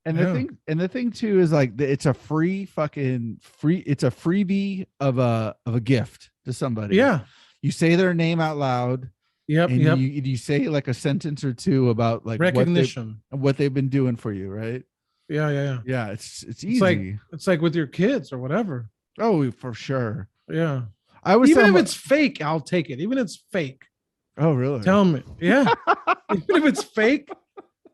And Yeah. the thing too is like it's a free it's a freebie of a gift to somebody. Yeah. You say their name out loud, Yep. and Yep. you say like a sentence or two about like Recognition. what they've been doing for you, right? Yeah. Yeah. Yeah. Yeah, it's It's like easy. it's like with your kids or whatever. Oh, for sure. Yeah. I was Even telling if my, it's fake, I'll take it. Even if it's fake. oh really? Tell me. Yeah. Even if it's fake,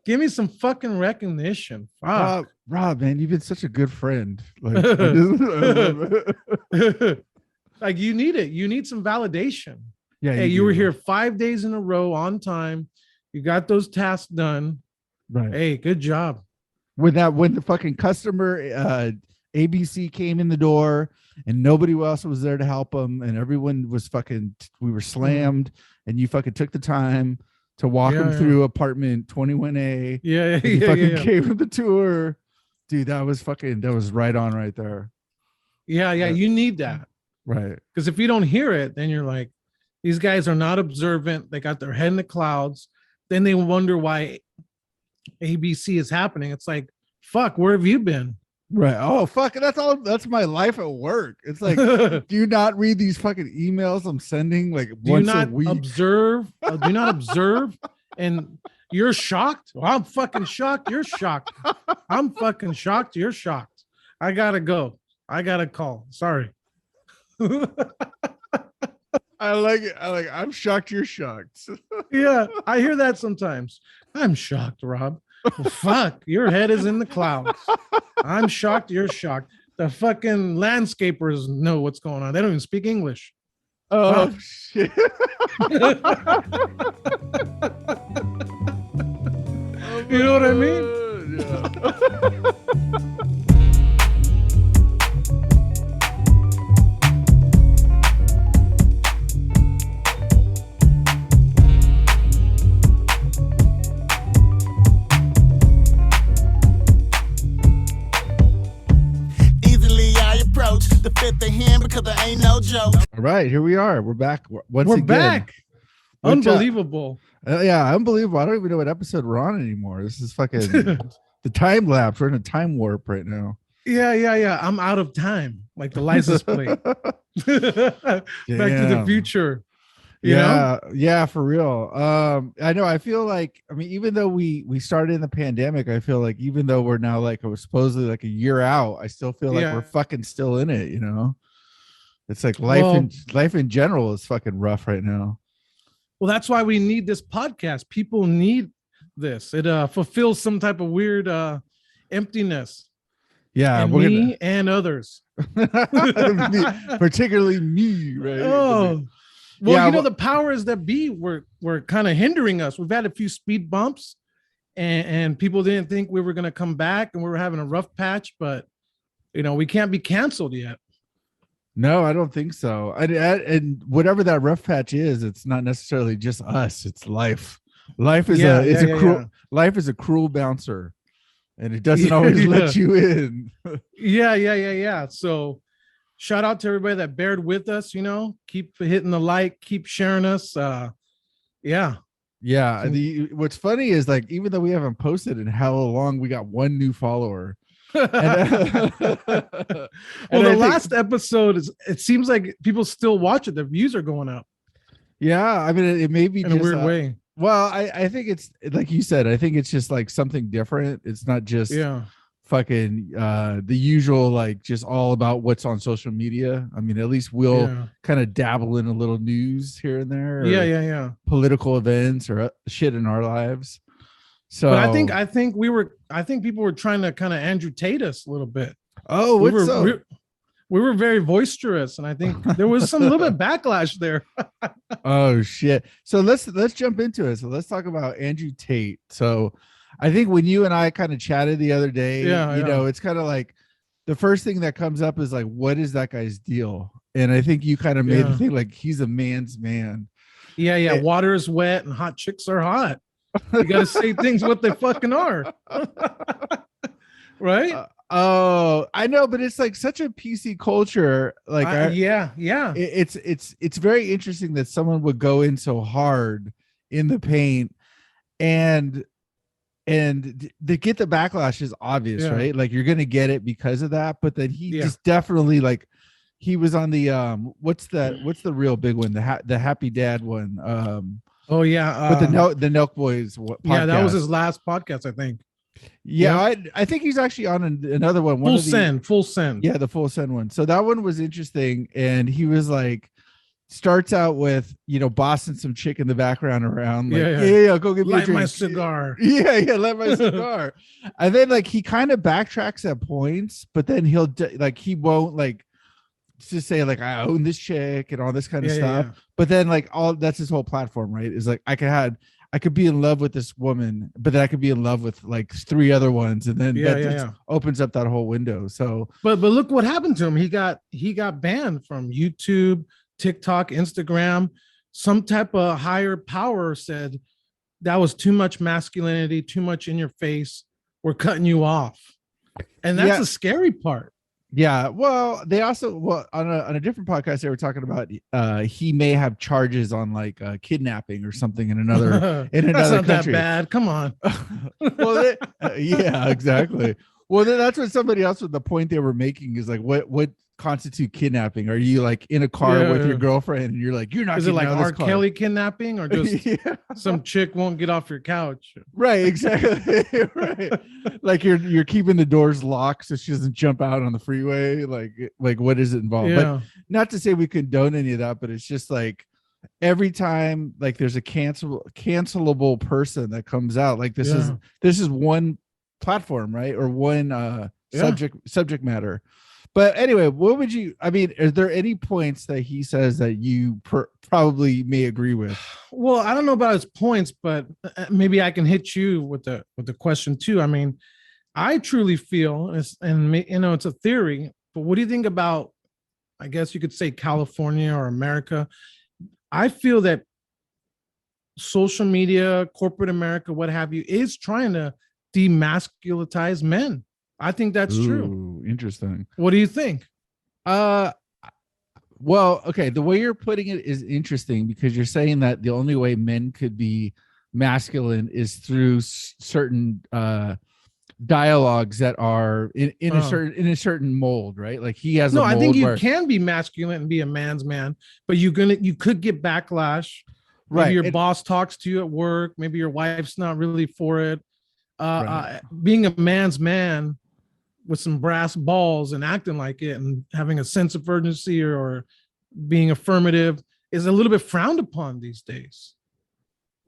give me some fucking recognition. Fuck. Rob, man, you've been such a good friend. Like I just I love it. Like you need it. You need some validation. Yeah, Hey, you you were do. here 5 days in a row on time. You got those tasks done. Right. Hey, good job. When the fucking customer ABC came in the door and nobody else was there to help them and everyone was fucking we were slammed and you fucking took the time to walk Yeah, them yeah. through apartment 21A Yeah, and you yeah, yeah, fucking yeah. gave them the tour. Dude, that was right on right there. Yeah, yeah. Uh, You need that. right. Because if you don't hear it, then you're like, these guys are not observant. They got their head in the clouds. Then they wonder why ABC is happening. It's like, fuck, where have you been? Right. Oh fuck. That's my life at work. It's like, Do do you not read these fucking emails I'm sending like you once a not week? observe? Do you not observe? And you're shocked? Well, I'm fucking shocked. You're shocked. I'm fucking shocked. You're shocked. I gotta go. I gotta call. Sorry. I like it. I'm shocked you're shocked. Yeah, I hear that sometimes. I'm shocked, Rob. Well, fuck, your head is in the clouds. I'm shocked. You're shocked. The fucking landscapers know what's going on. They don't even speak English. Oh Fuck. shit. You know what I mean? Yeah. Easily I approach the fifth of him because there ain't no joke. All right, here we are. We're back once We're again. back. Which, Unbelievable. yeah, unbelievable. I don't even know what episode we're on anymore. This is fucking the time lapse. We're in a time warp right now. Yeah, yeah, yeah. I'm out of time, like the license plate. Back to the Damn. future. You know? Yeah, for real. I know. I feel like, I mean, even though we started in the pandemic, I feel like even though we're now like we're supposedly like a year out, I still feel like Yeah. we're fucking still in it. You know, it's like Well- life in general is fucking rough right now. Well, that's why we need this podcast. People need this. It fulfills some type of weird emptiness Yeah, in we're me and others. particularly me, right? Oh, well, Yeah, you know, well- the powers that be were kind of hindering us. We've had a few speed bumps, and people didn't think we were going to come back, and we were having a rough patch. But you know, we can't be canceled yet. No, I don't think so. And whatever that rough patch is, it's not necessarily just us. It's life. Life is Yeah, a yeah, cruel yeah. life is a cruel bouncer, and it doesn't Yeah, always yeah. let you in. Yeah. So, shout out to everybody that bared with us. You know, keep hitting the like, keep sharing us. Yeah. Yeah. So- What's funny is like even though we haven't posted in hella long, we got one new follower. Well, And I the think- last episode is. It seems like people still watch it. The views are going up yeah, I mean it may be in just a weird way. Well, I think it's like you said, I think it's just like something different. It's not just Yeah. fucking the usual like just all about what's on social media. I mean, at least we'll Yeah. kind of dabble in a little news here and there, or Yeah. political events or shit in our lives. So, But I think people were trying to kind of Andrew Tate us a little bit. oh, We what's were up? we were very boisterous, and I think there was some little bit backlash there. Oh shit! So let's jump into it. So let's talk about Andrew Tate. So I think when you and I kind of chatted the other day, Yeah, you yeah. know, it's kind of like the first thing that comes up is like, what is that guy's deal? And I think you kind of made the Yeah. thing like he's a man's man. Yeah. Eh. Water is wet and hot chicks are hot. You got to say things what they fucking are. Right? Oh, I know, but it's like such a PC culture. Like, yeah. it's very interesting that someone would go in so hard in the paint, and and to get the backlash is obvious, Yeah. right? Like you're gonna get it because of that. But then he Yeah. just definitely like he was on the what's the real big one, the Happy Dad one, Oh yeah. but the Nelk Boys podcast. Yeah, that was his last podcast, I think. Yeah, I think he's actually on another one. Full send. Yeah, the Full Send one. So that one was interesting, and he was like, starts out with bossing some chick in the background around, like, yeah, go get me a drink. My cigar. Yeah, light my cigar. And then like he kind of backtracks at points, but then he won't like just say like I own this chick and all this kind of stuff. But then like that's his whole platform, right? Is like I could be in love with this woman, but then I could be in love with like 3 other ones, and then opens up that whole window. So, but look what happened to him. He got banned from YouTube, TikTok, Instagram. Some type of higher power said that was too much masculinity, too much in your face. We're cutting you off, and that's the scary part. Yeah, well, they also on a different podcast they were talking about he may have charges on like kidnapping or something in another That's not country. That bad. Come on. Well, yeah, exactly. Well, then that's what somebody else with the point they were making is like what constitute kidnapping? Are you like in a car with your girlfriend and you're like, you're not? Is it like R. Kelly kidnapping or just some chick won't get off your couch? Right, exactly. Right. Like you're keeping the doors locked so she doesn't jump out on the freeway. Like what is it involved? But not to say we condone any of that, but it's just like every time like there's a cancelable person that comes out, like this is one platform, right? Or one subject matter. But anyway, what would you? I mean, are there any points that he says that you probably may agree with? Well, I don't know about his points, but maybe I can hit you with the question too. I mean, I truly feel, and it's a theory, but what do you think about? I guess you could say California or America. I feel that social media, corporate America, what have you, is trying to demasculinize men. I think that's true. Interesting. What do you think? Well, okay. The way you're putting it is interesting because you're saying that the only way men could be masculine is through certain dialogues that are in a certain mold, right? Like he has. I think you can be masculine and be a man's man, but you could get backlash. Maybe your boss talks to you at work. Maybe your wife's not really for it. Being a man's man with some brass balls and acting like it and having a sense of urgency or being affirmative is a little bit frowned upon these days.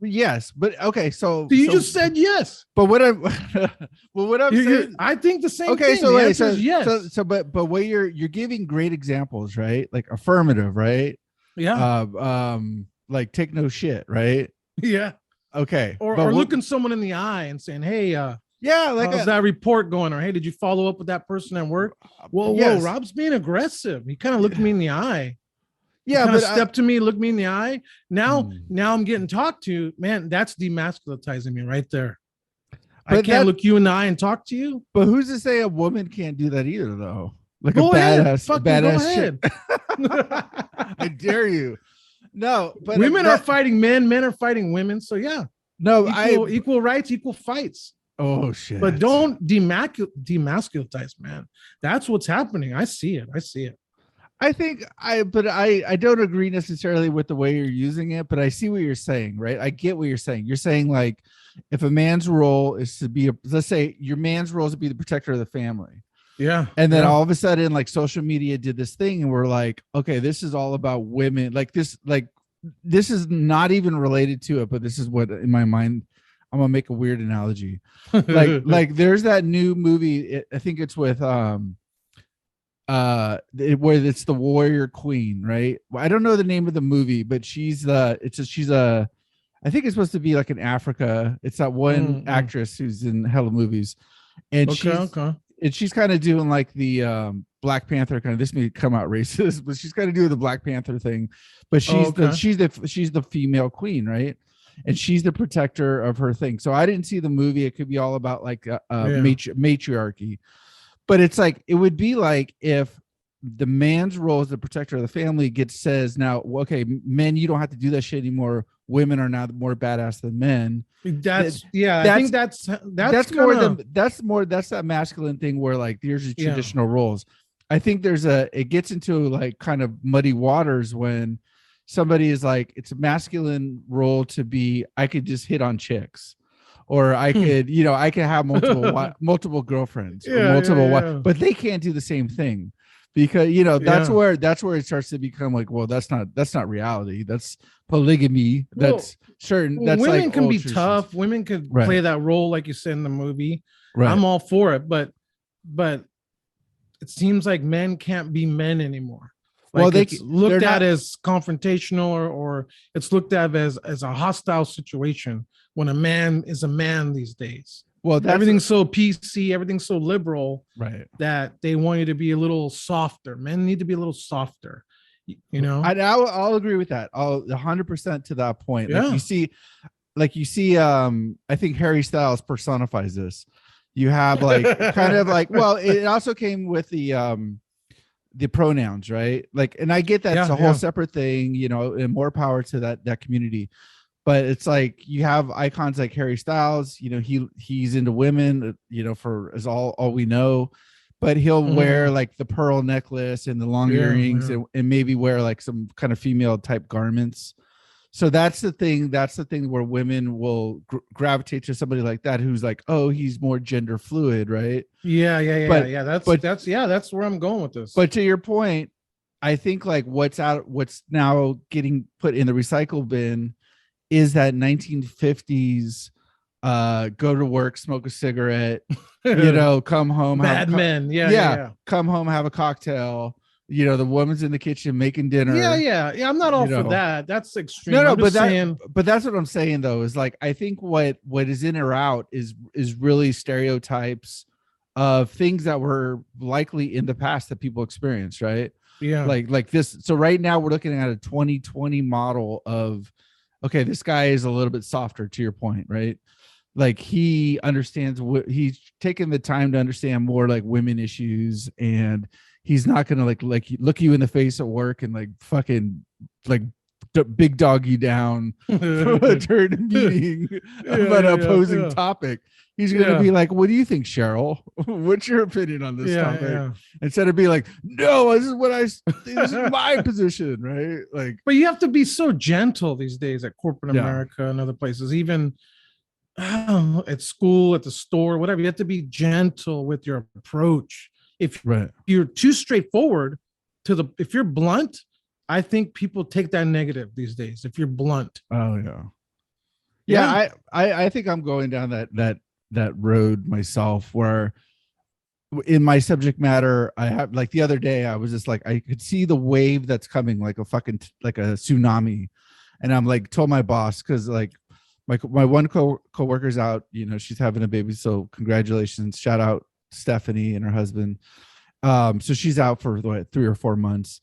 Yes, but okay, so you just said yes. But what I'm saying, I think the same. Okay, thing. so yes. But what you're giving great examples, right? Like affirmative, right? Yeah. Like take no shit, right? Yeah. Okay. Or looking someone in the eye and saying, hey, how's that report going? Or hey, did you follow up with that person at work? Whoa, Rob's being aggressive. He kind of looked me in the eye. Yeah, but stepped to me, looked me in the eye. Now I'm getting talked to. Man, that's demasculizing me right there. But I can't look you in the eye and talk to you. But who's to say a woman can't do that either, though? Like go a badass shit. I dare you. No, but women are fighting men are fighting women. So yeah. No, equal rights, equal fights. Oh shit. But don't demasculinize, man. That's what's happening. I see it. I think I don't agree necessarily with the way you're using it, but I see what you're saying, right? I get what you're saying. You're saying like if a man's role is to be let's say your man's role is to be the protector of the family. Yeah. And then all of a sudden, like social media did this thing and we're like, okay, this is all about women. This is not even related to it, but this is what in my mind, I'm gonna make a weird analogy. like there's that new movie. I think it's with where it's the Warrior Queen, right? I don't know the name of the movie, but she's I think it's supposed to be like in Africa. It's that one actress who's in hella movies, and she's kind of doing like the Black Panther kind of. This may come out racist, but she's kind of doing the Black Panther thing. But she's the female queen, right? And she's the protector of her thing. So I didn't see the movie. It could be all about like matriarchy, but it's like it would be like if the man's role as the protector of the family says now, okay, men, you don't have to do that shit anymore. women are now more badass than men. That's I think that's that masculine thing where like there's your traditional roles. I think it gets into like kind of muddy waters when somebody is like, it's a masculine role to be, I could just hit on chicks, or I could, I could have multiple girlfriends or multiple wives, but they can't do the same thing, because that's where it starts to become like, well, that's not reality. That's polygamy. That's certain. That's women like can be tough. Women could play that role, like you said in the movie. Right. I'm all for it, but it seems like men can't be men anymore. Like, well, it's looked at as confrontational, or it's looked at as a hostile situation when a man is a man these days. Well, everything's so PC, everything's so liberal, right? That they want you to be a little softer. Men need to be a little softer, I'll agree with that. I'll 100% to that point. Yeah. Like you see, I think Harry Styles personifies this. You have like kind of like, well, it also came with the pronouns, right? Like, and I get that it's a whole separate thing, and more power to that community. But it's like you have icons like Harry Styles, he's into women, for as all we know, but he'll wear like the pearl necklace and the long earrings and maybe wear like some kind of female type garments. So that's the thing where women will gravitate to somebody like that who's like, oh, he's more gender fluid, right? That's where I'm going with this. But to your point, I think like what's now getting put in the recycle bin is that 1950s go to work, smoke a cigarette, come home, come home, have a cocktail. The woman's in the kitchen making dinner. Yeah. I'm not all for that. That's extreme. No, but that's what I'm saying though, is like, I think what is in or out is really stereotypes of things that were likely in the past that people experienced, right? Yeah. Like this. So right now we're looking at a 2020 model of, okay, this guy is a little bit softer, to your point, right? Like he understands he's taken the time to understand more like women issues, and he's not gonna like look you in the face at work and like fucking like big dog you down during a meeting about an opposing topic. He's gonna be like, what do you think, Cheryl? What's your opinion on this topic? Yeah. Instead of being like, no, this is my position, right? Like, but you have to be so gentle these days at corporate America and other places, even at school, at the store, whatever. You have to be gentle with your approach. If you're too straightforward if you're blunt, I think people take that negative these days. If you're blunt. Oh yeah. I think I'm going down that road myself, where in my subject matter, I have like the other day, I was just like, I could see the wave that's coming, like a fucking, like a tsunami. And I'm like, told my boss, cause like my one co-worker's out, she's having a baby. So congratulations. Shout out Stephanie and her husband. So she's out for 3 or 4 months.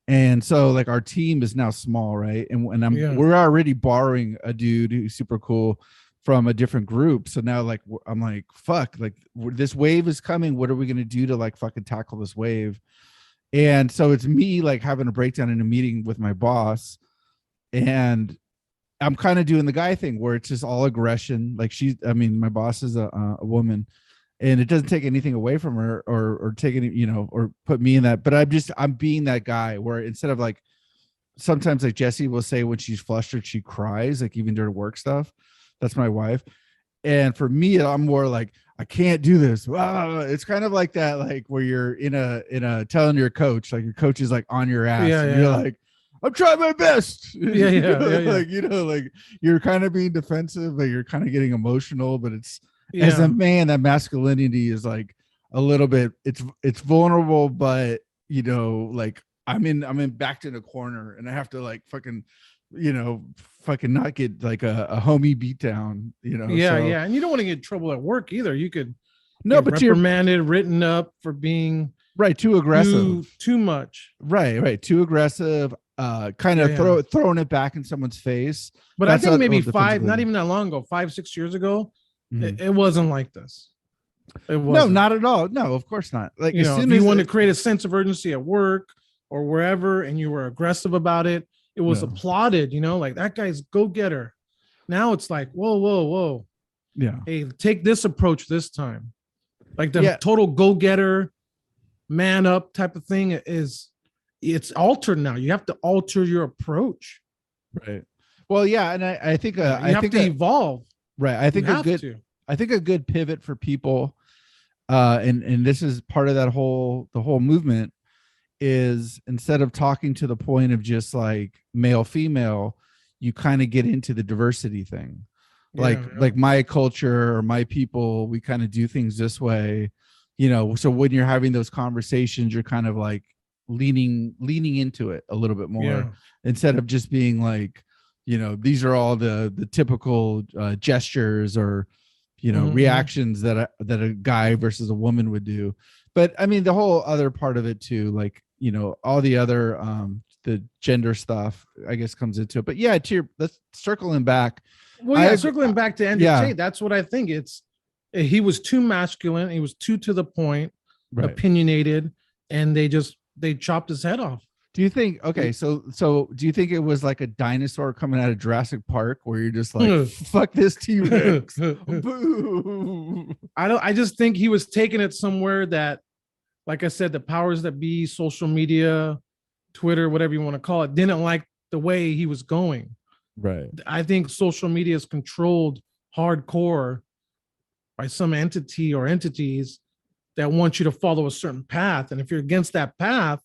And so like our team is now small, right? And we're already borrowing a dude who's super cool from a different group. So now like I'm like, fuck, like this wave is coming. What are we gonna do to like fucking tackle this wave? And so it's me like having a breakdown in a meeting with my boss, and I'm kind of doing the guy thing where it's just all aggression. Like my boss is a woman, and it doesn't take anything away from her or take any, or put me in that. But I'm being that guy where instead of like, sometimes like Jessie will say when she's flustered, she cries, like even during work stuff. That's my wife. And for me, I'm more like, I can't do this. It's kind of like that, like where you're in a telling your coach, like your coach is like on your ass. And you're like, I'm trying my best. Like, like you're kind of being defensive, but you're kind of getting emotional, but it's, as a man, that masculinity is like a little bit, it's vulnerable, but like I'm backed in a corner and I have to like fucking not get like a homie beat down, and you don't want to get in trouble at work either. You could but reprimanded, written up for being too aggressive, too much, too aggressive, kind of throwing it back in someone's face. But I think maybe not even that long ago, 5-6 years ago, it wasn't like this. It wasn't. No, not at all. No, of course not. Like, as soon as you want to create a sense of urgency at work or wherever, and you were aggressive about it, it was No. applauded, like that guy's go-getter. Now it's like, whoa. Yeah. Hey, take this approach this time. Like the Yeah. total go-getter, man up type of thing it's altered now. You have to alter your approach. Right. Well, yeah, and I think You I have think to evolve. right. I think You a have good to. I think a good pivot for people, and this is part of the whole movement, is instead of talking to the point of just like male female, you kind of get into the diversity thing. Like my culture or my people, we kind of do things this way, so when you're having those conversations, you're kind of like leaning into it a little bit more, instead of just being like, these are all the typical gestures or reactions that a guy versus a woman would do. But I mean, the whole other part of it too, like, all the other the gender stuff, I guess, comes into it. But yeah, let's circling back. Well, yeah, circling back to Andrew yeah. Tate, that's what I think. He was too masculine, he was too to the point, Right. opinionated, and they chopped his head off. Do you think, okay, so do you think it was like a dinosaur coming out of Jurassic Park where you're just like, fuck this T-Rex? Boo. I just think he was taking it somewhere that, like I said, the powers that be, social media, Twitter, whatever you want to call it, didn't like the way he was going. Right. I think social media is controlled hardcore by some entity or entities that want you to follow a certain path. And if you're against that path,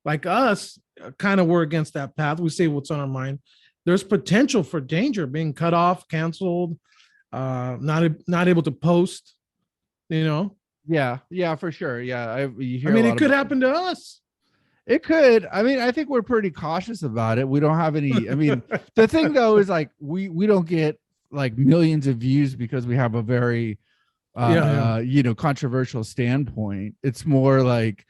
like us, kind of we're against that path. We say what's on our mind. There's potential for danger, being cut off, canceled, not able to post, Yeah, for sure. Yeah, it could happen to us. It could. I mean, I think we're pretty cautious about it. We don't have any. I mean, the thing though is like we don't get like millions of views because we have a very controversial standpoint. It's more like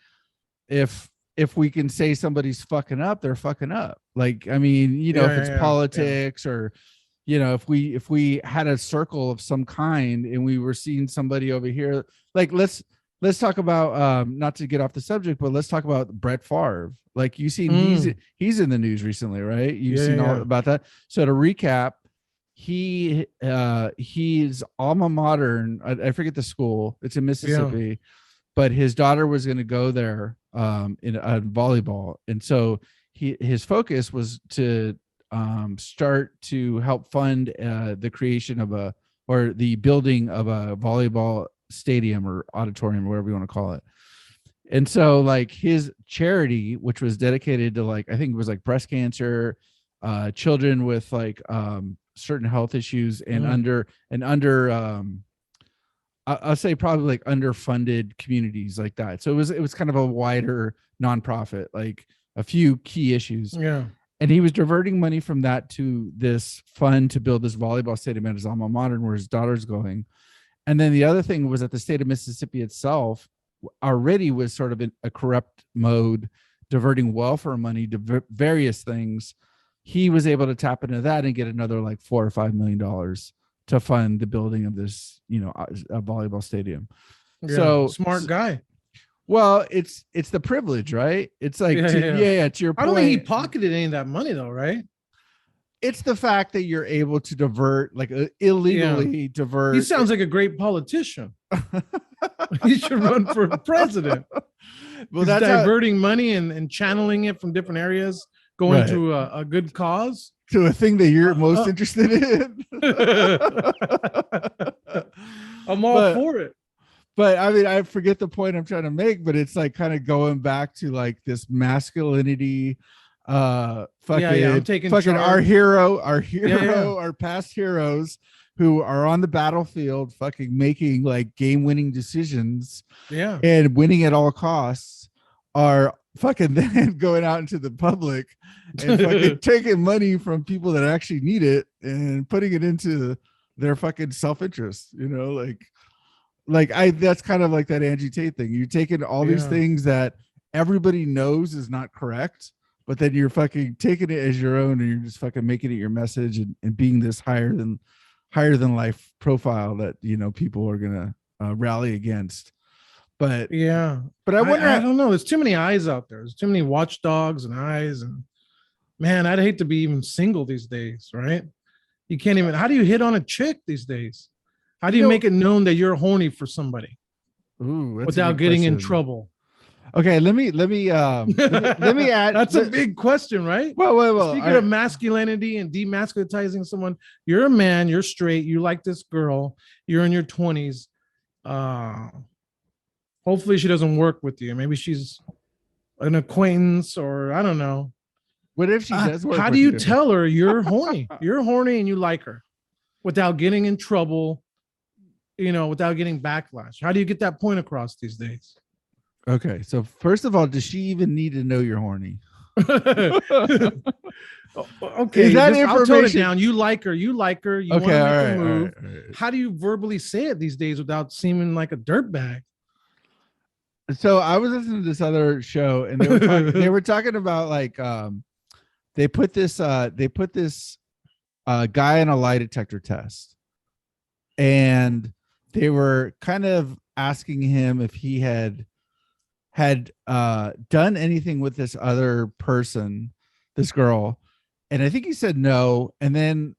if we can say somebody's fucking up, they're fucking up. Like, I mean, if it's politics or if we had a circle of some kind and we were seeing somebody over here, like let's talk about not to get off the subject, but let's talk about Brett Favre. Like, you seen he's in the news recently, right? You've seen all about that. So to recap, he's alma mater, I forget the school, it's in Mississippi, but his daughter was going to go there in volleyball, and so his focus was to start to help fund the creation of the building of a volleyball stadium or auditorium, whatever you want to call it. And so like his charity, which was dedicated to like, I think it was like breast cancer, children with like certain health issues and I'll say probably like underfunded communities like that. So it was kind of a wider nonprofit, like a few key issues. Yeah. And he was diverting money from that to this fund to build this volleyball stadium at his alma mater where his daughter's going. And then the other thing was that the state of Mississippi itself already was sort of in a corrupt mode, diverting welfare money to various things. He was able to tap into that and get another like $4 or $5 million to fund the building of this, a volleyball stadium. Yeah, so smart guy. Well, it's the privilege, right? It's like, to your point. I don't think he pocketed any of that money though, right? It's the fact that you're able to divert, like illegally divert. He sounds like a great politician. He should run for president. Well, that's diverting money and channeling it from different areas, going to a good cause. To a thing that you're most interested in. I'm all for it. But I mean, I forget the point I'm trying to make, but it's like kind of going back to like this masculinity, I'm taking fucking our hero, our past heroes who are on the battlefield, fucking making like game-winning decisions, and winning at all costs, are fucking then going out into the public and fucking taking money from people that actually need it and putting it into their fucking self-interest, that's kind of like that Andrew Tate thing. You're taking all these things that everybody knows is not correct, but then you're fucking taking it as your own and you're just fucking making it your message and being this higher than life profile that, people are going to rally against. But I wonder, I don't know. There's too many eyes out there. There's too many watchdogs and eyes. And Man, I'd hate to be even single these days, right? You can't even. How do you hit on a chick these days? How do you make it known that you're horny for somebody without getting in trouble? Okay, let me add. That's a big question, right? Well. Speaking of masculinity and demasculizing someone, you're a man, you're straight, you like this girl, you're in your 20s. Hopefully she doesn't work with you. Maybe she's an acquaintance, or I don't know. What if she does work? How do you tell her you're horny? You're horny and you like her without getting in trouble, without getting backlash? How do you get that point across these days? Okay, so first of all, does she even need to know you're horny? Okay, is that information? I'll tone it down. You like her. You want to make her move. All right. How do you verbally say it these days without seeming like a dirtbag? So I was listening to this other show, and they were talking about like they put this guy in a lie detector test, and they were kind of asking him if he had done anything with this other person, this girl, and I think he said no. And then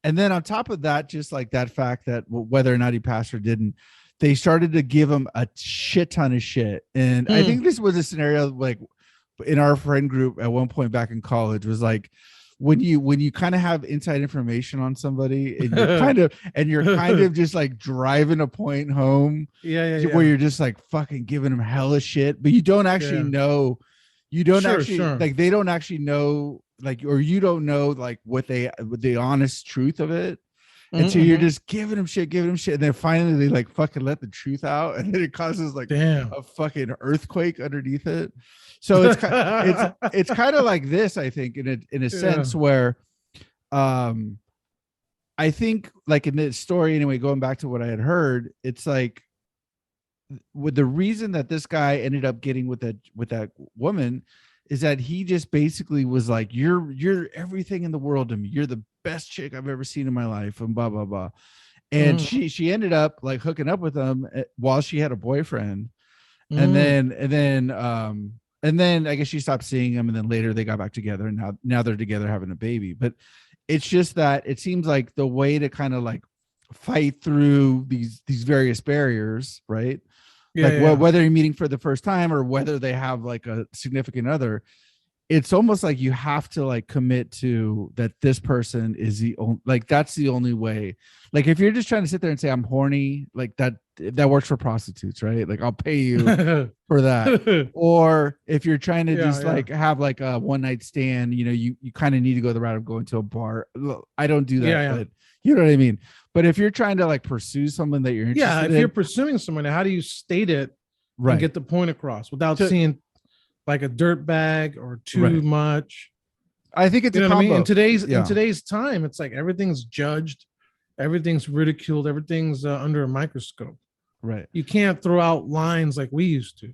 on top of that, just like that fact that whether or not he passed or didn't, they started to give him a shit ton of shit. And I think this was a scenario like in our friend group at one point back in college, was like when you kind of have inside information on somebody, and you're kind of just like driving a point home, where you're just like fucking giving them hella shit, but you don't actually know, like they don't actually know, like, or you don't know like what the honest truth of it. And so you're just giving them shit, and then finally they like fucking let the truth out, and then it causes like a fucking earthquake underneath it. So it's kind of like this, I think, in a sense where, I think like in this story anyway, going back to what I had heard, it's like with the reason that this guy ended up getting with that woman is that he just basically was like, you're everything in the world to me. You're the best chick I've ever seen in my life, and blah blah blah. And she ended up like hooking up with him while she had a boyfriend, and then I guess she stopped seeing him, and then later they got back together, and now they're together having a baby. But it's just that it seems like the way to kind of like fight through these various barriers, right? Whether you're meeting for the first time or whether they have like a significant other, it's almost like you have to like commit to that this person is the only, like that's the only way. Like if you're just trying to sit there and say I'm horny, like that works for prostitutes, right? Like I'll pay you for that. Or if you're trying to like have like a one night stand, you kind of need to go the route of going to a bar. Look, I don't do that, but you know what I mean? But if you're trying to like pursue someone that you're interested in, if you're pursuing someone, how do you state it and get the point across without seeing like a dirt bag or too much? I think it's a combo. What I mean? In today's time, it's like everything's judged, everything's ridiculed, everything's under a microscope. Right. You can't throw out lines like we used to.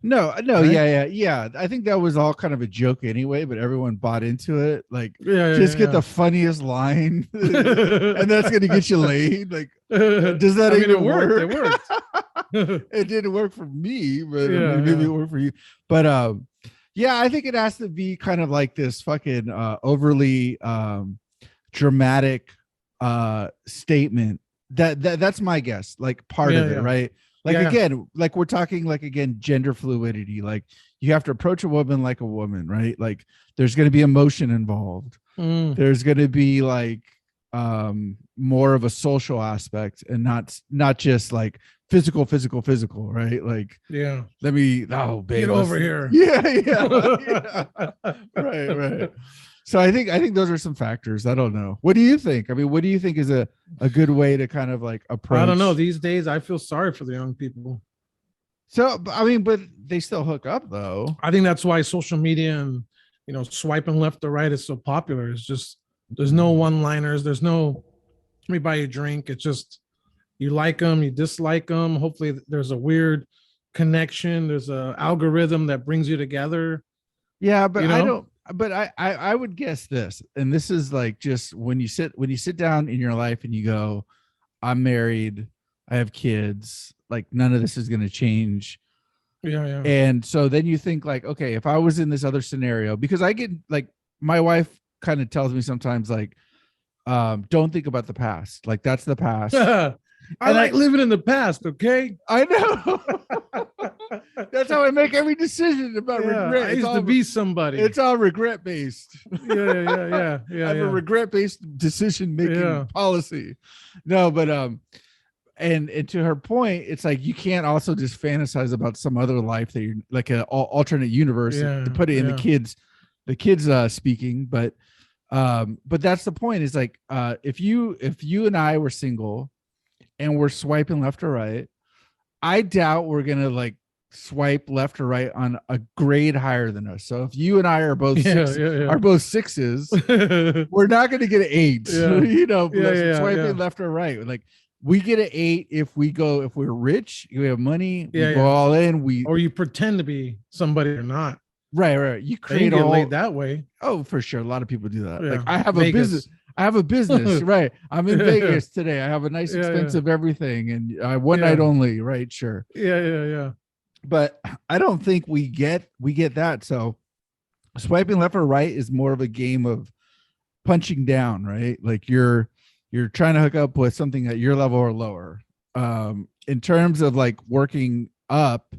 No, right? yeah. I think that was all kind of a joke anyway, but everyone bought into it. Like, get the funniest line, and that's gonna get you laid. Like, does that even work? It worked. It didn't work for me, but maybe it worked for you. But I think it has to be kind of like this fucking overly dramatic statement. That's my guess. Like part of it, right? Like again, like we're talking like again, gender fluidity. Like you have to approach a woman like a woman, right? Like there's going to be emotion involved. There's going to be like more of a social aspect and not just like physical, right? Like let me babe, get over here. Yeah. Right. So I think those are some factors. I don't know. What do you think? I mean, what do you think is a good way to kind of like approach? I don't know. These days, I feel sorry for the young people. So, I mean, but they still hook up though. I think that's why social media and, swiping left or right is so popular. It's just, there's no one-liners. There's no, let me buy you a drink. It's just, you like them, you dislike them. Hopefully there's a weird connection. There's a algorithm that brings you together. Yeah, but I don't. But I would guess this, and this is like just when you sit down in your life and you go, I'm married, I have kids, like none of this is going to change. Yeah. And so then you think like, okay, if I was in this other scenario, because I get like my wife kind of tells me sometimes like, don't think about the past. Like that's the past. I like living in the past. Okay. I know. That's how I make every decision about regret. I used to be somebody. It's all regret based. Yeah. I have a regret based decision making policy. No, but and to her point, it's like you can't also just fantasize about some other life that you're like an alternate universe to put it in the kids speaking, but that's the point. Is like if you and I were single and we're swiping left or right, I doubt we're gonna like swipe left or right on a grade higher than us. So if you and I are both sixes, we're not gonna get an 8. Swiping left or right. Like we get an 8 if we're rich, we have money, we go all in. Or you pretend to be somebody or not. Right. You create get laid that way. Oh, for sure. A lot of people do that. Like I have a business. Right. I'm in Vegas today. I have a nice, expensive everything, and one night only. Right. Sure. Yeah. But I don't think we get that. So swiping left or right is more of a game of punching down, right? Like you're trying to hook up with something at your level or lower. In terms of like working up,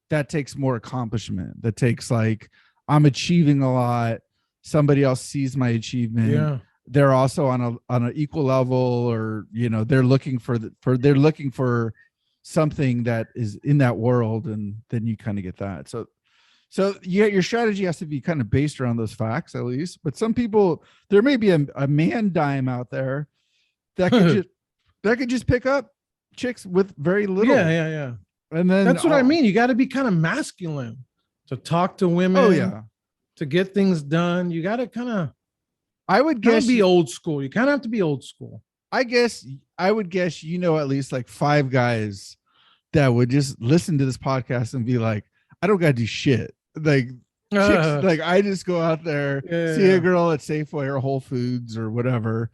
that takes more accomplishment. That takes like I'm achieving a lot. Somebody else sees my achievement. Yeah. They're also on an equal level, or they're looking for something that is in that world, and then you kind of get that. So your strategy has to be kind of based around those facts at least. But some people, there may be a man dime out there that could just pick up chicks with very little. Yeah. And then that's what I mean. You got to be kind of masculine to talk to women. Oh yeah. To get things done, you got to kind of. I would guess be old school. You kind of have to be old school. I would guess at least like 5 guys that would just listen to this podcast and be like, I don't gotta do shit. Like chicks, like I just go out there, see a girl at Safeway or Whole Foods or whatever,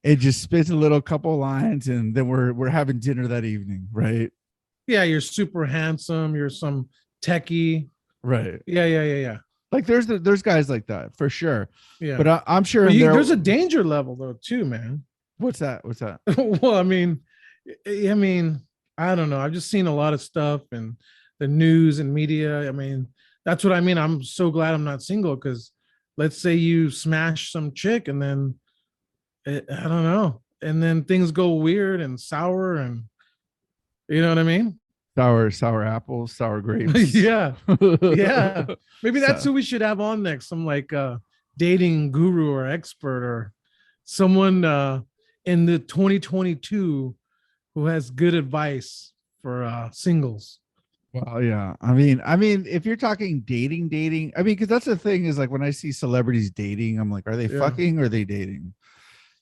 and just spits a little couple lines, and then we're having dinner that evening, right? Yeah, you're super handsome. You're some techie. Right. Yeah. Like there's guys like that for sure. Yeah. But I'm sure there's a danger level though too, man. What's that? Well, I mean, I don't know. I've just seen a lot of stuff in the news and media. I mean, that's what I mean. I'm so glad I'm not single, because let's say you smash some chick and then I don't know. And then things go weird and sour, and you know what I mean? Sour apples, sour grapes. Yeah. Maybe that's who we should have on next. Some like dating guru or expert, or someone in the 2022 who has good advice for singles. Well, yeah. I mean, if you're talking dating, I mean, because that's the thing is like when I see celebrities dating, I'm like, are they fucking or are they dating?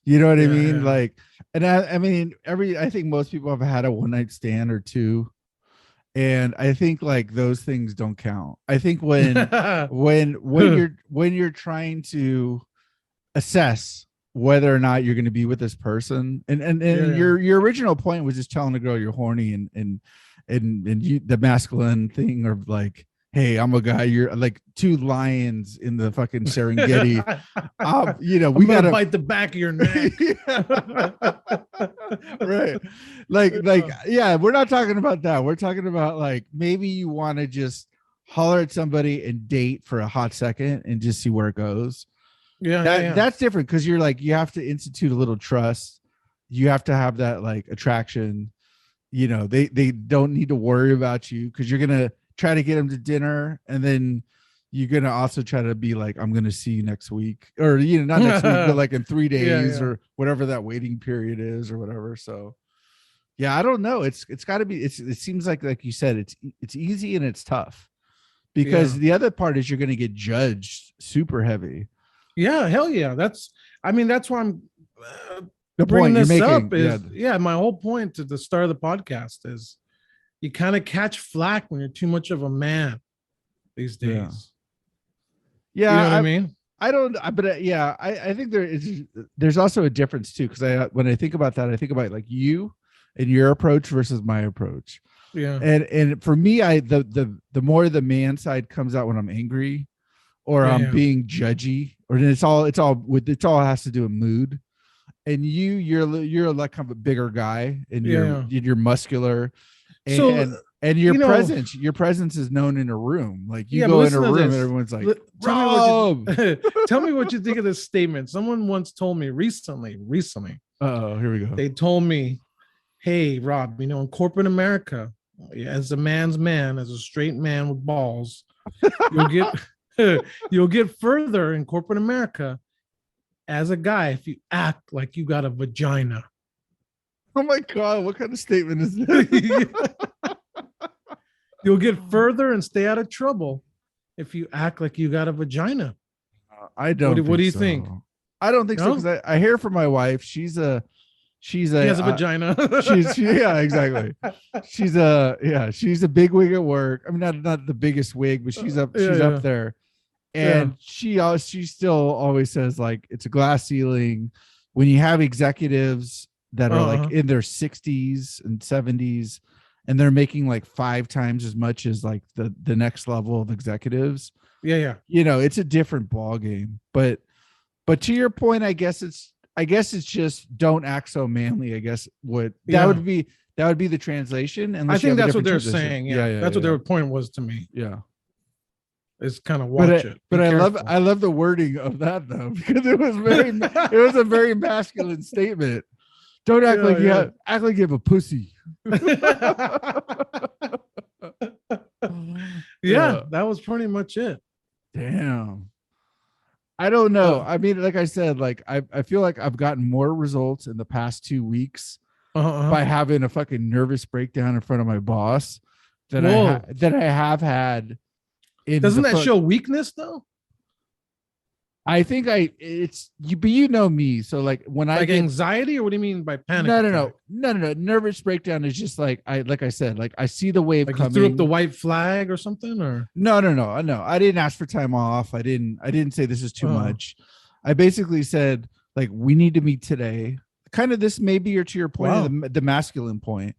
You know what I mean? Yeah. Like, and I mean, I think most people have had a one night stand or two. And I think like those things don't count. I think when you're trying to assess whether or not you're going to be with this person, and your original point was just telling the girl you're horny and you, the masculine thing of like, hey, I'm a guy, you're like 2 lions in the fucking Serengeti. We gotta bite the back of your neck. Right. Like, yeah, we're not talking about that. We're talking about like, maybe you want to just holler at somebody and date for a hot second and just see where it goes. That's different. Cause you're like, you have to institute a little trust. You have to have that like attraction. They don't need to worry about you, cause you're going to try to get them to dinner, and then you're going to also try to be like, I'm going to see you next week, or, not next week, but like in 3 days or whatever that waiting period is or whatever. So yeah, I don't know. It's gotta be, it seems like you said, it's easy and it's tough, because the other part is you're going to get judged super heavy. Yeah. Hell yeah. That's why I'm the bringing point this you're up making, is my whole point to the start of the podcast is you kind of catch flack when you're too much of a man these days. Yeah. You know what I mean? I don't, but I think there's also a difference too. Cause when I think about that, I think about like you and your approach versus my approach. Yeah. And for me, the more the man side comes out when I'm angry, or I'm being judgy, or it's all has to do with mood. And you're like kind of a bigger guy, and you're muscular, and So your presence is known in a room. Like you go in a room and everyone's like, tell me what you think of this statement. Someone once told me recently. Oh, here we go. They told me, hey, Rob, in corporate America, as a man's man, as a straight man with balls, you'll get further in corporate America as a guy if you act like you got a vagina. Oh my God, what kind of statement is this? You'll get further and stay out of trouble if you act like you got a vagina. I don't. What do you think? I don't think so, because I hear from my wife. She has a vagina. Exactly. She's a big wig at work. I mean, not the biggest wig, but she's up there. And she still always says, like, it's a glass ceiling. When you have executives that are like in their 60s and 70s, and they're making like 5 times as much as like the next level of executives. Yeah. It's a different ball game. But to your point, I guess it's just don't act so manly. I guess that would be the translation. And I think that's what they're saying. Yeah. That's what their point was to me. Yeah. It's kind of watch it. But I love the wording of that though, because it was a very masculine statement. Don't act like you have a pussy. That was pretty much it. Damn. I don't know. I mean, like I said, like I feel like I've gotten more results in the past 2 weeks by having a fucking nervous breakdown in front of my boss than I have had. Doesn't that show weakness though? I think but you know me. So like when I get anxiety, or what do you mean by panic? No. Nervous breakdown is just like I said, like I see the wave coming. You threw up the white flag or something, or no. I didn't ask for time off. I didn't say this is too much. I basically said, like, we need to meet today. Kind of this maybe, or to your point, the masculine point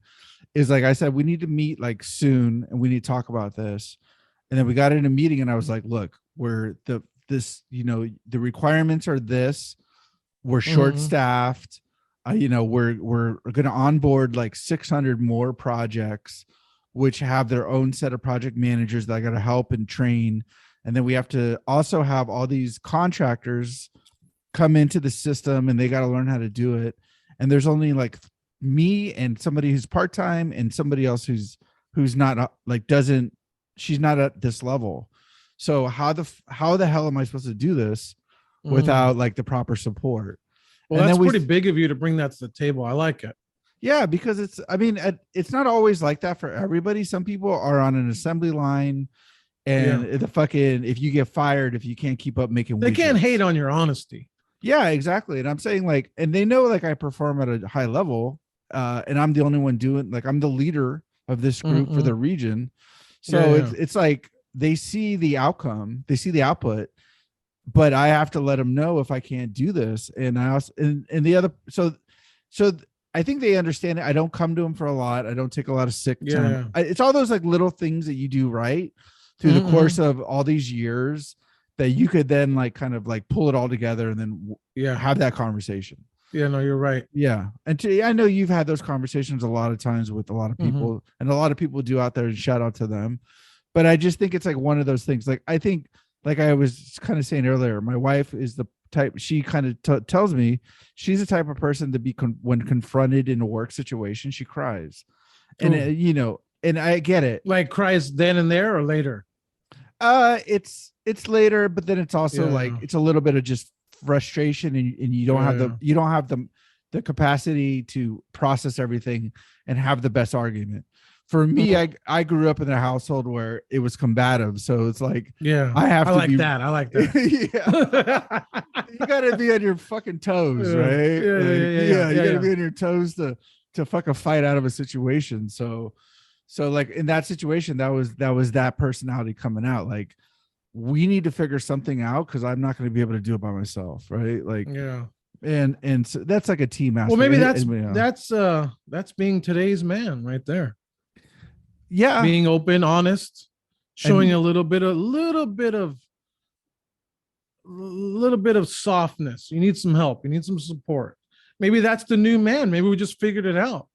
is, like I said, we need to meet like soon, and we need to talk about this. And then we got in a meeting, and I was like, look, the requirements are this. We're short staffed. We're going to onboard like 600 more projects, which have their own set of project managers that got to help and train. And then we have to also have all these contractors come into the system, and they got to learn how to do it. And there's only like me and somebody who's part-time and somebody else who's not she's not at this level. So how the hell am I supposed to do this without like the proper support? Well, and that's pretty big of you to bring that to the table. I like it. Yeah, because it's not always like that for everybody. Some people are on an assembly line, and if you get fired, if you can't keep up making, they can't hate on your honesty. Yeah, exactly. And I'm saying, like, and they know, like, I perform at a high level, and I'm the only one doing, like, I'm the leader of this group for the region. So it's like, they see the outcome, they see the output, but I have to let them know if I can't do this. And I also, and the other, so I think they understand it. I don't come to them for a lot. I don't take a lot of sick time. It's all those like little things that you do right through the course of all these years that you could then like kind of like pull it all together and then have that conversation. Yeah, no, you're right. Yeah. And I know you've had those conversations a lot of times with a lot of people, and a lot of people do out there, and shout out to them. But I just think it's like one of those things. Like, I think, like I was kind of saying earlier, my wife is the type, she kind of tells me she's the type of person to be when confronted in a work situation, she cries. And and I get it. Like, cries then and there or later? It's later, but then it's also like, it's a little bit of just frustration, and you don't have the capacity to process everything and have the best argument. For me, I grew up in a household where it was combative, so it's like, I like that. You gotta be on your fucking toes, right? You gotta be on your toes to fucking fight out of a situation. So like in that situation, that was that personality coming out. Like, we need to figure something out, because I'm not going to be able to do it by myself, right? Like, and so that's like a team aspect. Well, maybe that's being today's man right there. Yeah, being open, honest, showing a little bit of little bit of softness. You need some help. You need some support. Maybe that's the new man. Maybe we just figured it out.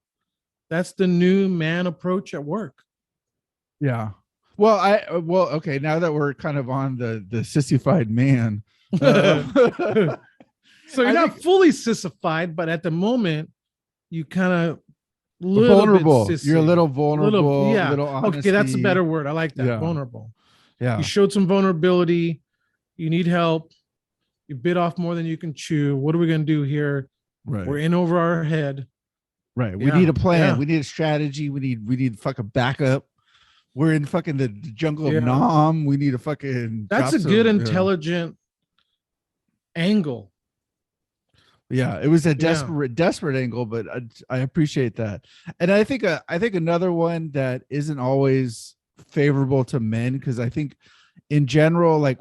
That's the new man approach at work. Yeah. Well, okay. Now that we're kind of on the sissified man, So you're not fully sissified, but at the moment, you kind of vulnerable. You're a little vulnerable. Yeah. Little honesty. Okay, that's a better word. I like that. Yeah. Vulnerable. Yeah. You showed some vulnerability. You need help. You bit off more than you can chew. What are we going to do here? Right. We're in over our head. Right. We need a plan. We need a strategy. We need fucking backup. We're in fucking the jungle of Nam. We need a fucking. That's a good, intelligent angle. Yeah, it was a desperate angle, but I appreciate that. And I think another one that isn't always favorable to men, because I think in general, like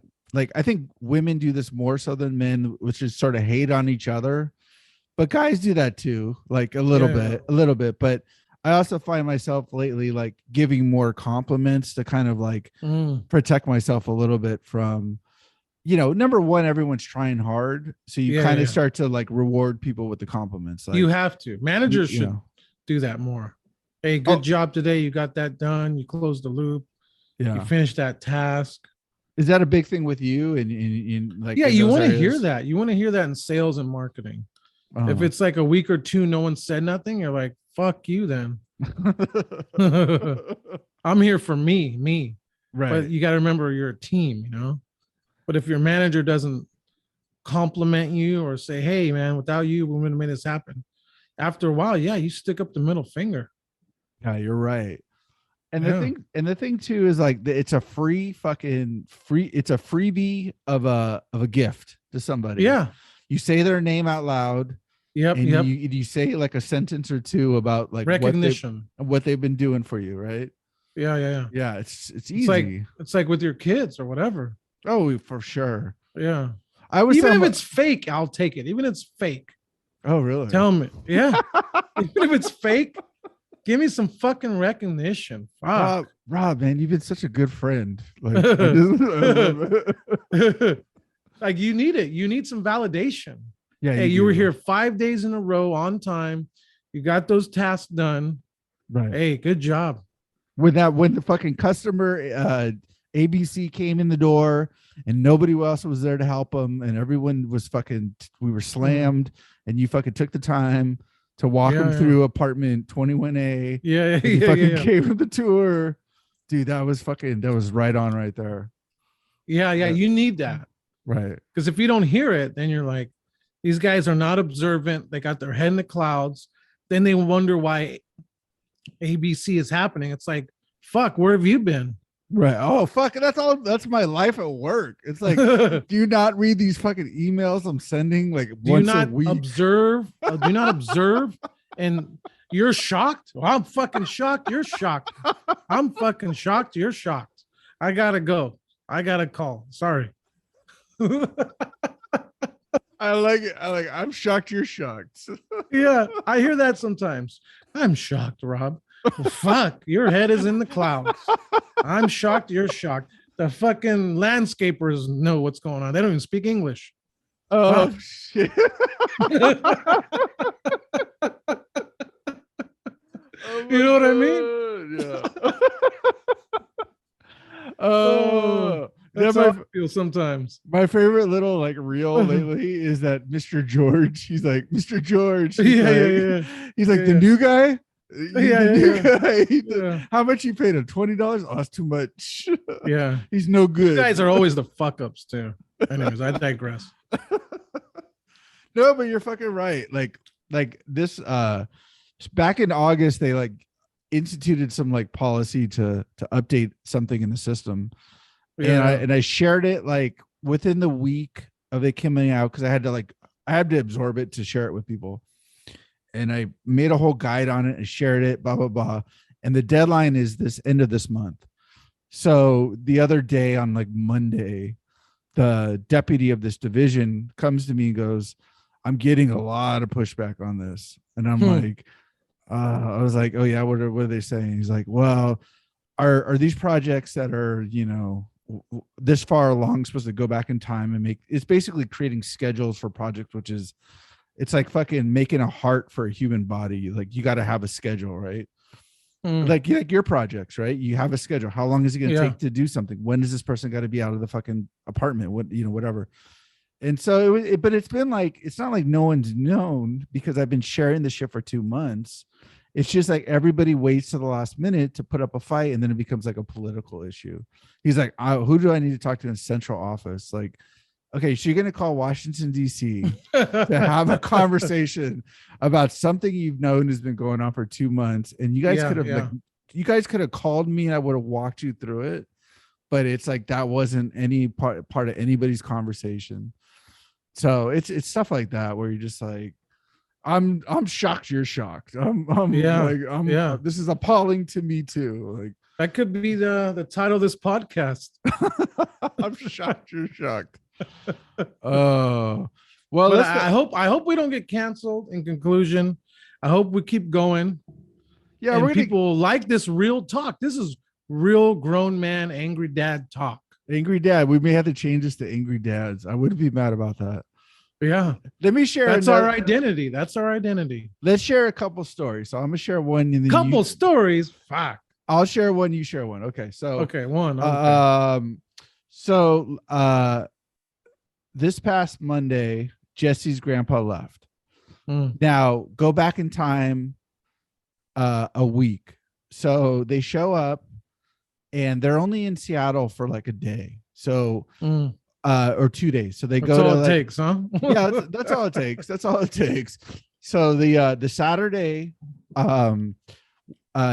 I think women do this more so than men, which is sort of hate on each other. But guys do that too, like a little bit. But I also find myself lately like giving more compliments to kind of like protect myself a little bit from, number one, everyone's trying hard. So you kind of start to like reward people with the compliments. Like, you have to. Managers should do that more. Hey, good job today. You got that done. You closed the loop. Yeah. You finished that task. Is that a big thing with you? And like, you want to hear that. You want to hear that in sales and marketing. If it's like a week or two, no one said nothing, you're like, fuck you then. I'm here for me. Right. But you got to remember you're a team, But if your manager doesn't compliment you or say, hey, man, without you, we wouldn't have made this happen. After a while, you stick up the middle finger. Yeah, you're right. And the thing too is like it's a freebie of a gift to somebody. Yeah. You say their name out loud. Yep. And you say like a sentence or two about like recognition, what they've been doing for you, right? Yeah. Yeah, it's easy. It's like with your kids or whatever. Oh, for sure. Yeah. Even if it's fake, I'll take it. Even if it's fake. Oh, really? Tell me. Yeah. Even if it's fake, give me some fucking recognition. Fuck. Rob, man, you've been such a good friend. Like, like you need it. You need some validation. Yeah. Hey, you were here 5 days in a row on time. You got those tasks done. Right. Hey, good job. When the fucking customer ABC came in the door and nobody else was there to help them, and everyone was we were slammed, and you fucking took the time to walk them through apartment 21A. Yeah. Gave them the tour. Dude, that was right on right there. Yeah. You need that. Right. Because if you don't hear it, then you're like, these guys are not observant. They got their head in the clouds. Then they wonder why ABC is happening. It's like, fuck, where have you been? Right. Oh, fuck. That's my life at work. It's like, do you not read these fucking emails I'm sending like once a week? Do you not observe? And you're shocked? Well, I'm fucking shocked. You're shocked. I'm fucking shocked. You're shocked. I gotta go. I gotta call. Sorry. I like it. I'm shocked. You're shocked. Yeah, I hear that sometimes. I'm shocked, Rob. Well, fuck, your head is in the clouds. I'm shocked. You're shocked. The fucking landscapers know what's going on. They don't even speak English. Oh, shit. You know what I mean? Yeah. That's how I feel sometimes. My favorite little like reel lately is that Mr. George. He's like, Mr. George. Yeah. He's like, the new guy. Yeah. How much you paid him? $20? Oh, that's too much. Yeah. He's no good. These guys are always the fuck ups too. Anyways, I digress. No, but you're fucking right. Like this back in August, they like instituted some like policy to update something in the system. Yeah. And I shared it like within the week of it coming out, because I had to absorb it to share it with people. And I made a whole guide on it and shared it, blah, blah, blah. And the deadline is this end of this month. So the other day on like Monday, the deputy of this division comes to me and goes, I'm getting a lot of pushback on this. And I'm like, I was like, oh yeah, what are they saying? He's like, well, are these projects that are, this far along supposed to go back in time and it's basically creating schedules for projects, which is it's like fucking making a heart for a human body. Like you got to have a schedule, right? Like your projects, right? You have a schedule. How long is it going to take to do something? When does this person got to be out of the fucking apartment? What, whatever. And so but it's been like, it's not like no one's known because I've been sharing this shit for 2 months. It's just like everybody waits to the last minute to put up a fight, and then it becomes like a political issue. He's like, who do I need to talk to in central office? Like, okay, so you're going to call Washington, D.C. to have a conversation about something you've known has been going on for 2 months. And you guys could have called me and I would have walked you through it. But it's like, that wasn't any part of anybody's conversation. So it's stuff like that where you're just like, I'm shocked you're shocked. This is appalling to me too. Like that could be the title of this podcast. I'm shocked you're shocked. Oh, well, but I hope we don't get canceled. In conclusion, I hope we keep going. Yeah, and people like this real talk. This is real grown man, angry dad talk. Angry dad. We may have to change this to angry dads. I wouldn't be mad about that. Yeah. Let me share. That's our identity. That's our identity. Let's share a couple stories. So I'm gonna share one. And then stories. Fuck. I'll share one. You share one. Okay. So one. Okay. This past Monday, Jesse's grandpa left. Now go back in time a week. So they show up and they're only in Seattle for like a day. So or 2 days. So they that's go all to it takes, huh? Yeah, that's all it takes. That's all it takes. So the Saturday,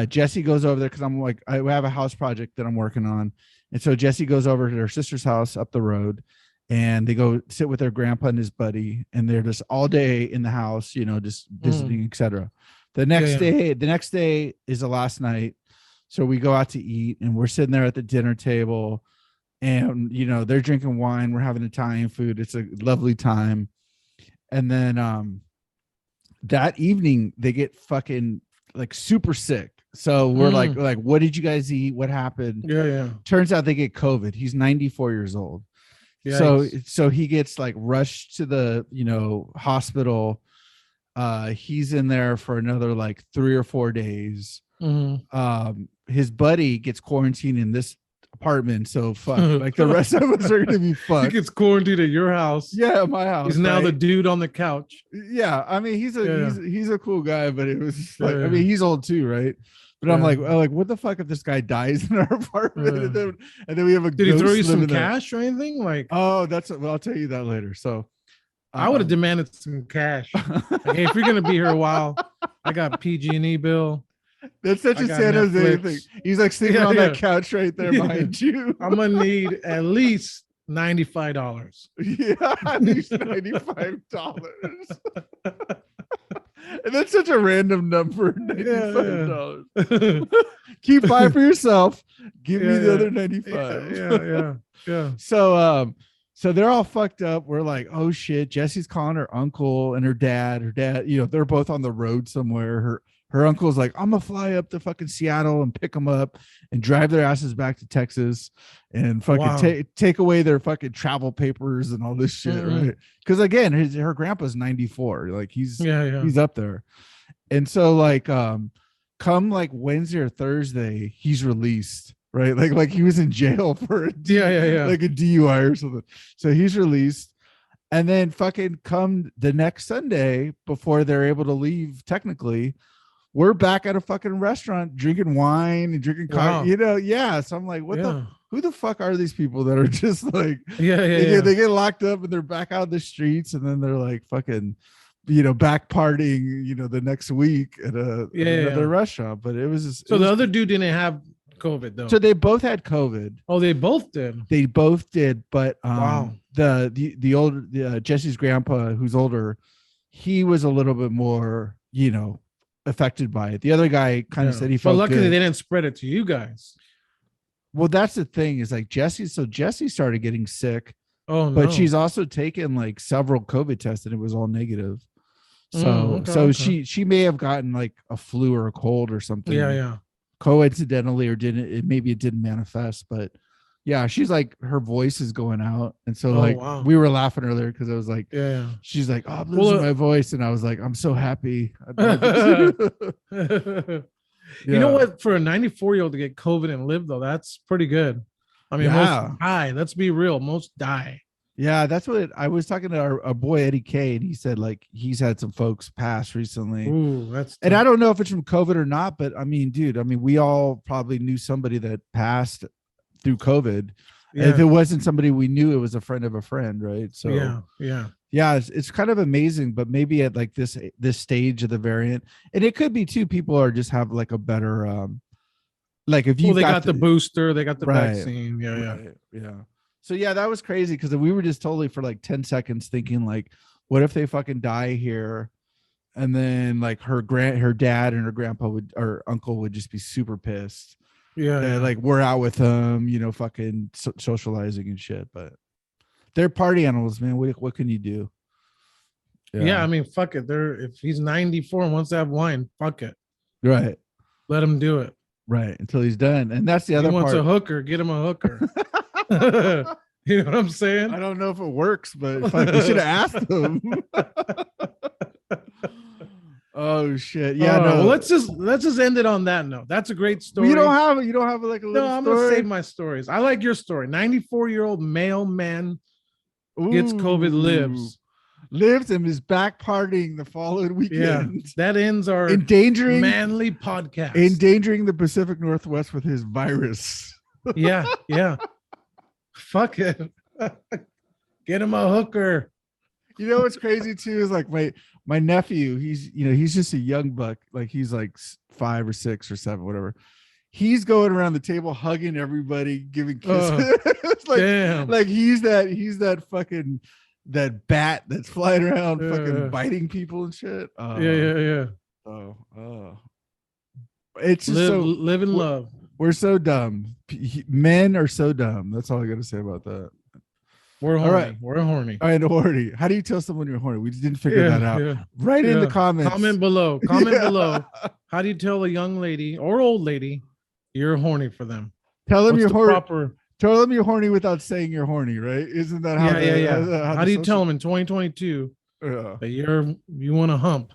Jesse goes over there because I'm like, I have a house project that I'm working on. And so Jesse goes over to their sister's house up the road, and they go sit with their grandpa and his buddy, and they're just all day in the house, just visiting, etc. The next day is the last night. So we go out to eat, and we're sitting there at the dinner table, and they're drinking wine. We're having Italian food. It's a lovely time. And then that evening they get fucking like super sick. So we're like, what did you guys eat? What happened? Yeah. Turns out they get COVID. He's 94 years old. Yikes. So he gets like rushed to the, hospital. He's in there for another like 3 or 4 days. His buddy gets quarantined in this apartment. So fuck, like the rest of us are going to be fucked. He gets quarantined at your house. Yeah, my house. He's now the dude on the couch. Yeah. I mean, he's a cool guy, but it was just like, I mean, he's old too, right? But I'm like, what the fuck if this guy dies in our apartment and then we have a did he throw you some cash or anything? Like, oh, I'll tell you that later. So I would have demanded some cash. Like, hey, if you're gonna be here a while, I got PG&E bill. That's such a San Jose thing. He's like sleeping on that couch right there behind you. I'm gonna need at least $95. Yeah, at least $95. And that's such a random number, $95. Keep 5 for yourself. Give me the other 95. Yeah. So they're all fucked up. We're like, oh shit. Jesse's calling her uncle and her dad. Her dad, they're both on the road somewhere. Her uncle's like, I'm gonna fly up to fucking Seattle and pick them up and drive their asses back to Texas and fucking take away their fucking travel papers and all this shit, right? Because again, her grandpa's 94, like he's up there, and so like come like Wednesday or Thursday, he's released, right? Like he was in jail for like a DUI or something, so he's released. And then fucking come the next Sunday before they're able to leave, technically, we're back at a fucking restaurant drinking wine and drinking coffee, So I'm like, who the fuck are these people that are just like, they get locked up and they're back out in the streets, and then they're like fucking, back partying, the next week at another restaurant. But it was just, the other dude didn't have COVID though. So they both had COVID. Oh, they both did. They both did, but the older Jesse's grandpa, who's older, he was a little bit more, affected by it. The other guy kind of said he felt. But luckily good. They didn't spread it to you guys. Well, that's the thing, is like Jesse started getting sick. Oh no. But she's also taken like several COVID tests and it was all negative. So she may have gotten like a flu or a cold or something. Yeah. Coincidentally, or maybe it didn't manifest, but Yeah, she's like, her voice is going out. And so Oh, like wow. we were laughing earlier because I was like, Yeah. she's like, oh, I'm losing my voice. And I was like, I'm so happy. Yeah. You know what? For a 94-year-old to get COVID and live, though, that's pretty good. I mean, Yeah. most die. Let's be real. Most die. Yeah, that's what I was talking to our boy Eddie K, and he said like he's had some folks pass recently. Ooh, that's and I don't know if it's from COVID or not, but I mean, dude, I mean, we all probably knew somebody that passed through COVID. Yeah. And if it wasn't somebody we knew, it was a friend of a friend, right? So yeah, it's kind of amazing, but maybe at like this stage of the variant, and it could be too, people are just have like a better like if you they got the booster, they got the right, vaccine. Yeah. So yeah, that was crazy because we were just totally for like 10 seconds thinking like, what if they fucking die here? And then like her dad and her grandpa or uncle would just be super pissed. Yeah. Like we're out with them, you know, fucking socializing and shit. But they're party animals, man. What can you do? Yeah, I mean, fuck it. If he's 94 and wants to have wine, fuck it. Right. Let him do it. Right. Until he's done. And that's the other part. He wants a hooker, get him a hooker. You know what I'm saying? I don't know if it works, but fuck, we should have asked him. Oh shit. Yeah, no. Well, let's just end it on that note. That's a great story. You don't have like a little I'm story? gonna save my stories. I like your story. 94-year-old male man gets COVID, lives and is back partying the following weekend. Yeah, that ends our endangering manly podcast. Endangering the Pacific Northwest with his virus. Yeah. Fuck it. Get him a hooker. You know what's crazy too is like my nephew, he's just a young buck, like he's like 5 or 6 or 7, whatever. He's going around the table hugging everybody, giving kisses. Like, damn. Like he's that fucking that bat that's flying around fucking biting people and shit. Yeah. It's just live and love. We're so dumb. Men are so dumb. That's all I got to say about that. We're horny. All right. We're horny. All right, horny. How do you tell someone you're horny? We didn't figure that out. Yeah. Right in the comments. Comment below. Below. How do you tell a young lady or old lady you're horny for them? Tell them you're horny. Tell them you're horny without saying you're horny, right? Isn't that how? Yeah. How do you tell them in 2022 that you want to hump?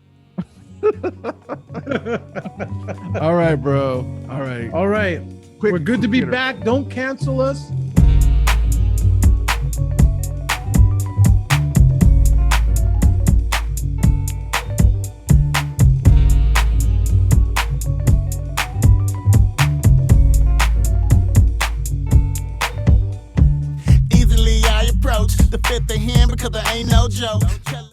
All right, bro. All right. We're good to be back. Don't cancel us. Easily I approach the fifth of him because there ain't no joke.